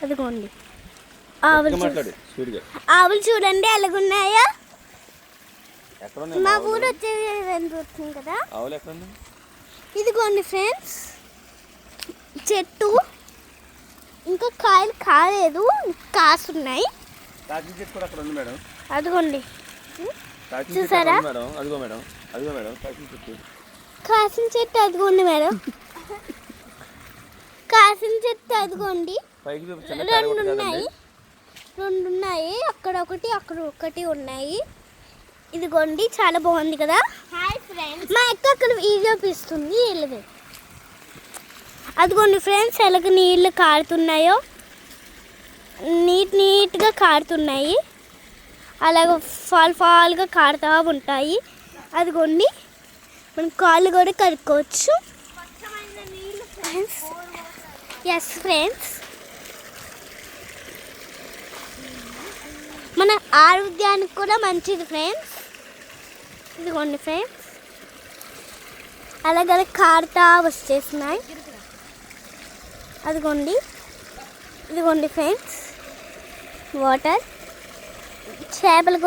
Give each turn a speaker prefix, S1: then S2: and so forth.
S1: అదిగోండి ఆవులు చూడండి ఎలాగున్నాయా. మా ఊరు వచ్చేది కదా. ఇదిగోండి ఫ్రెండ్స్ చెట్టు, ఇంకా కాయలు కాలేదు, కాసున్నాయి. అదిగోండి చూసారా కాసిన చెట్టు. అదిగోండి మేడం కాసిన చెట్టు. అదిగోండి రెండు ఉన్నాయి, అక్కడ ఒకటి అక్కడ ఒకటి ఉన్నాయి. ఇదిగోండి చాలా బాగుంది కదా. హాయ్ ఫ్రెండ్స్, మా అక్క అక్కడ వీడియో తీస్తుంది. వెళ్ళదు. అదిగోండి ఫ్రెండ్స్ ఎలాగ నీళ్ళు కారుతున్నాయో, నీట్గా కారుతున్నాయి. అలాగ ఫాల్గా కారుతూ ఉంటాయి. అదిగోండి మనం కాళ్ళు కూడా కడుక్కోవచ్చు. ఎస్ ఫ్రెండ్స్, మన ఆరోగ్యానికి కూడా మంచిది ఫ్రెండ్స్. ఇదిగోండి ఫ్రెండ్స్ అలాగే కారుతా వచ్చేస్తున్నాయి. అదిగోండి ఇదిగోండి ఫ్రెండ్స్ వాటర్, చేపలు